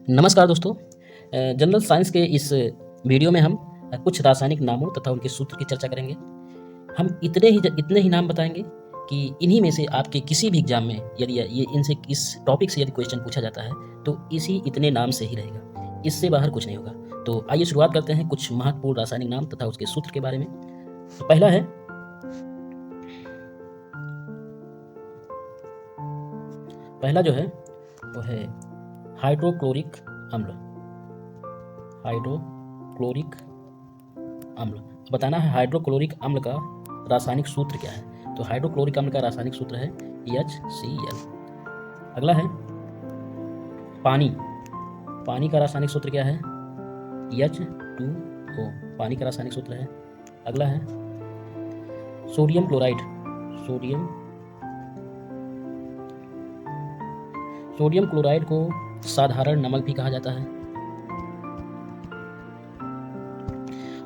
नमस्कार दोस्तों। General science के इस वीडियो में हम कुछ रासायनिक नामों तथा उनके सूत्र की चर्चा करेंगे। हम इतने ही नाम बताएंगे कि इन्हीं में से आपके किसी भी एग्जाम में यदि ये इनसे इस टॉपिक से यदि क्वेश्चन पूछा जाता है तो इतने नाम से ही रहेगा, इससे बाहर कुछ नहीं होगा। तो आइए शुरुआत करते हैं कुछ महत्वपूर्ण रासायनिक नाम तथा उसके सूत्र के बारे में। तो पहला जो है वो है हाइड्रोक्लोरिक अम्ल। हाइड्रोक्लोरिक अम्ल बताना है हाइड्रोक्लोरिक अम्ल का रासायनिक सूत्र क्या है। तो हाइड्रोक्लोरिक अम्ल का रासायनिक सूत्र है HCl। अगला है पानी। पानी का रासायनिक सूत्र क्या है? H2O। पानी का रासायनिक सूत्र है। अगला है सोडियम क्लोराइड। सोडियम क्लोराइड को साधारण नमक भी कहा जाता है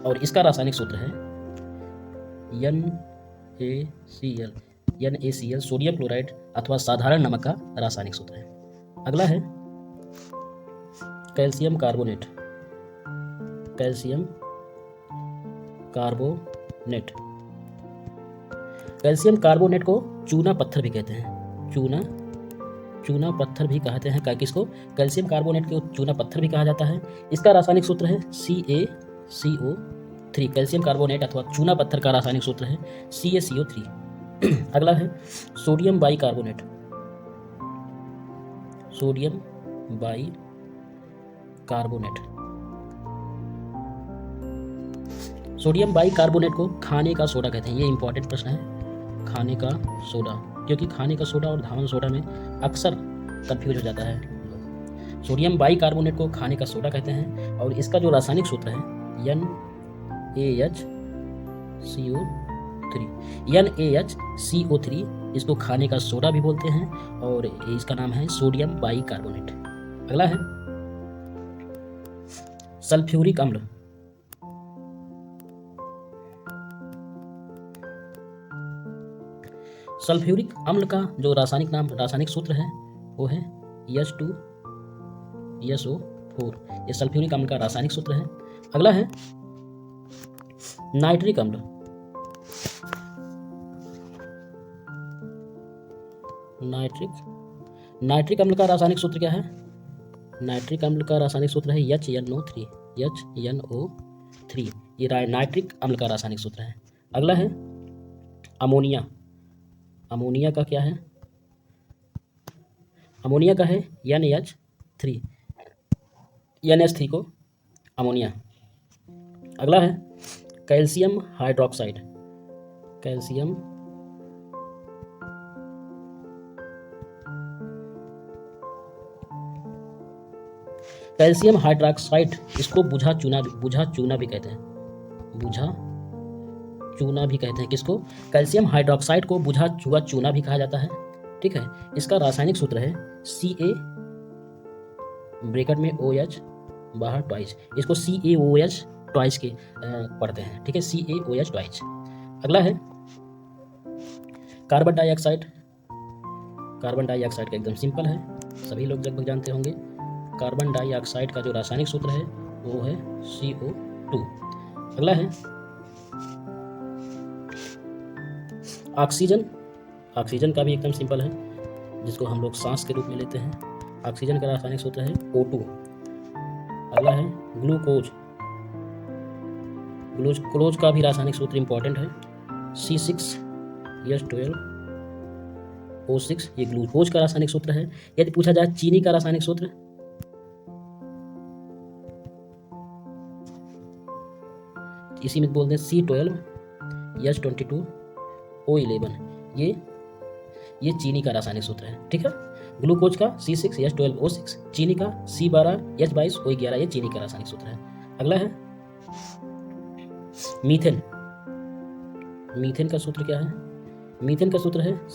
और इसका रासायनिक सूत्र है NaCl। सोडियम क्लोराइड अथवा साधारण नमक का रासायनिक सूत्र है। अगला है कैल्शियम कार्बोनेट। कैल्शियम कार्बोनेट को चूना पत्थर भी कहते हैं। चूना पत्थर भी कहते हैं। किसको? कैल्शियम कार्बोनेट को चूना पत्थर भी कहा जाता है। इसका रासायनिक सूत्र है CaCO3। कैल्शियम कार्बोनेट अथवा चूना पत्थर का रासायनिक सूत्र है CaCO3। अगला है सोडियम बाइकार्बोनेट। सोडियम बाइकार्बोनेट को खाने का सोडा कहते हैं। ये इंपॉर्टेंट प्रश्न है, खाने का सोडा, क्योंकि खाने का सोडा और धावन सोडा में अक्सर कंफ्यूज हो जाता है। सोडियम बाइकार्बोनेट को खाने का सोडा कहते हैं और इसका जो रासायनिक सूत्र है NaHCO3। इसको खाने का सोडा भी बोलते हैं और इसका नाम है सोडियम बाइकार्बोनेट। अगला है सल्फ्यूरिक अम्ल। सल्फ्यूरिक अम्ल का जो रासायनिक सूत्र है वो है H2SO4। ये सल्फ्यूरिक अम्ल का रासायनिक सूत्र है। अगला है नाइट्रिक अम्ल। नाइट्रिक अम्ल का रासायनिक सूत्र क्या है? नाइट्रिक अम्ल का रासायनिक सूत्र है HNO3। ये नाइट्रिक अम्ल का रासायनिक सूत्र है। अगला है अमोनिया। अमोनिया का क्या है? अमोनिया का है NH3 को अमोनिया। अगला है कैल्शियम हाइड्रोक्साइड। कैल्शियम हाइड्रोक्साइड इसको बुझा चूना भी कहते हैं। किसको? कैल्शियम हाइड्रोक्साइड को बुझा हुआ चूना भी कहा जाता है। ठीक है। इसका रासायनिक सूत्र है Ca ब्रैकेट में OH बाहर ट्वाइस। इसको CaOH ट्वाइस के पढ़ते हैं। ठीक है, CaOH ट्वाइस। अगला है कार्बन डाइऑक्साइड। कार्बन डाइऑक्साइड का एकदम सिंपल है, सभी लोग लगभग जानते होंगे। कार्बन डाइऑक्साइड का जो रासायनिक सूत्र है वो है CO2। अगला है ऑक्सीजन। ऑक्सीजन का भी एकदम सिंपल है, जिसको हम लोग सांस के रूप में लेते हैं। ऑक्सीजन का रासायनिक सूत्र है O2। अगला है ग्लूकोज का भी रासायनिक सूत्र इंपॉर्टेंट है C6H12O6। ये ग्लूकोज का रासायनिक सूत्र है। यदि पूछा जाए चीनी का रासायनिक सूत्र, इसी में बोलते हैं C12H22O11। ये चीनी का रासायनिक सूत्र है। ठीक है, ग्लूकोज का C6H12O6, चीनी का C12H22O11। ये चीनी का रासायनिक सूत्र है। अगला है मीथेन। मीथेन का सूत्र क्या है? मीथेन का सूत्र है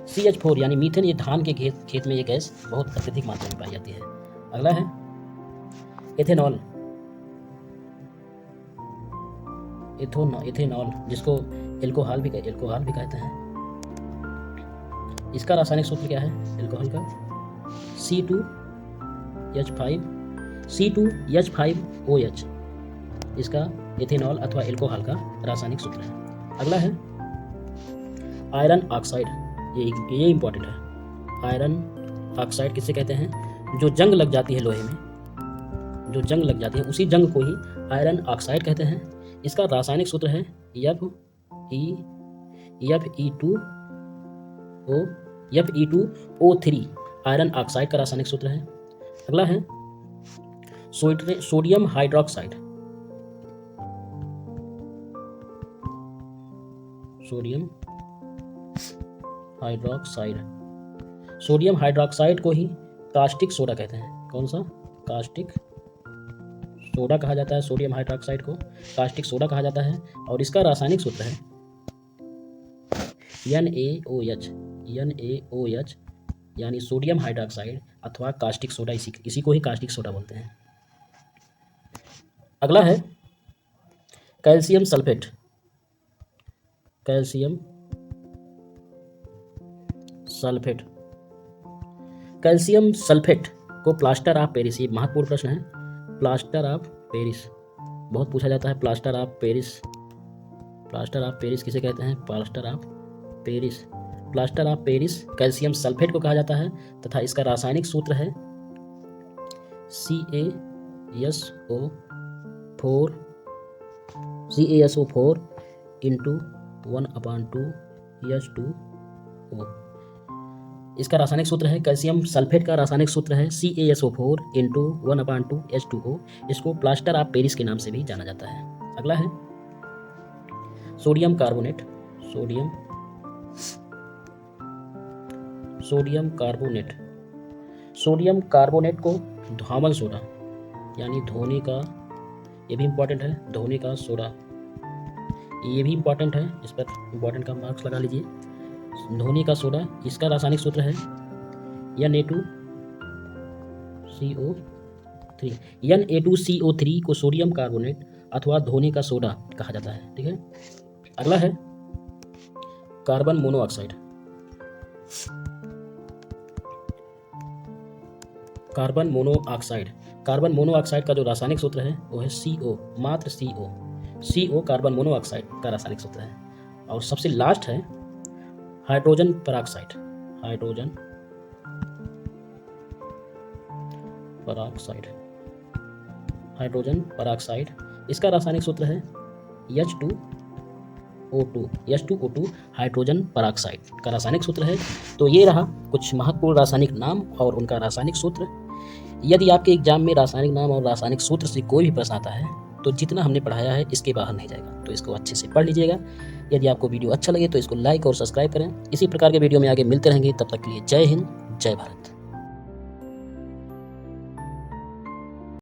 CH4 यानी मीथेन। ये धान के खेत में ये गैस बहुत अत्यधिक मात्रा में पाई जाती है। अगला है एथेनॉल। जिसको एल्कोहल भी कहते हैं। इसका रासायनिक सूत्र क्या है एल्कोहल का? H5C2H5OH इसका इथेनॉल अथवा एल्कोहल का रासायनिक सूत्र है। अगला है आयरन ऑक्साइड, ये इंपॉर्टेंट है। आयरन ऑक्साइड किसे कहते हैं? जो जंग लग जाती है लोहे में, जो जंग लग जाती है उसी जंग को ही आयरन ऑक्साइड कहते हैं। इसका रासायनिक सूत्र है Fe2O3 आयरन ऑक्साइड का रासायनिक सूत्र है। अगला है सोडियम हाइड्रोक्साइड, सोडियम हाइड्रोक्साइड को ही कास्टिक सोडा कहते हैं। कौन सा? कास्टिक सोडा कहा जाता है। सोडियम हाइड्रोक्साइड को कास्टिक सोडा कहा जाता है और इसका रासायनिक सूत्र है NaOH यानी सोडियम हाइड्रोक्साइड अथवा कास्टिक सोडा, इसी को ही कास्टिक सोडा बोलते हैं। अगला है कैल्शियम सल्फेट, कैल्शियम सल्फेट को प्लास्टर ऑफ पेरिस, ये महत्वपूर्ण प्रश्न है। प्लास्टर ऑफ पेरिस बहुत पूछा जाता है। प्लास्टर ऑफ पेरिस किसे कहते हैं? Plaster of Paris calcium sulphate को कहा जाता है तथा इसका रासायनिक सूत्र है CaSO4 इंटू 1/2H2O। इसका रासायनिक सूत्र है, कैल्शियम सल्फेट का रासायनिक सूत्र है CaSO4 इंटू 1/2H2O। इसको प्लास्टर ऑफ पेरिस के नाम से भी जाना जाता है। अगला है सोडियम कार्बोनेट, सोडियम कार्बोनेट को धूमल सोडा यानी धोने का, ये भी इंपॉर्टेंट है, धोने का सोडा, ये भी इंपॉर्टेंट है, इस पर इंपॉर्टेंट का मार्क्स लगा लीजिए। धोने का सोडा, इसका रासायनिक सूत्र है Na2CO3 को सोडियम कार्बोनेट अथवा धोने का सोडा कहा जाता है। ठीक है। अगला है कार्बन मोनोऑक्साइड, कार्बन मोनोऑक्साइड का जो रासायनिक सूत्र है वो है CO, मात्र CO कार्बन मोनोऑक्साइड का रासायनिक सूत्र है। और सबसे लास्ट है हाइड्रोजन पराक्साइड, इसका रासायनिक सूत्र है H2O2 हाइड्रोजन पराक्साइड का रासायनिक सूत्र है। तो ये रहा कुछ महत्वपूर्ण रासायनिक नाम और उनका रासायनिक सूत्र। यदि आपके एग्जाम में रासायनिक नाम और रासायनिक सूत्र से कोई भी प्रश्न आता है तो जितना हमने पढ़ाया है इसके बाहर नहीं जाएगा, तो इसको अच्छे से पढ़ लीजिएगा। यदि आपको वीडियो अच्छा लगे तो इसको लाइक और सब्सक्राइब करें। इसी प्रकार के वीडियो में आगे मिलते रहेंगे। तब तक के लिए जय हिंद, जय भारत।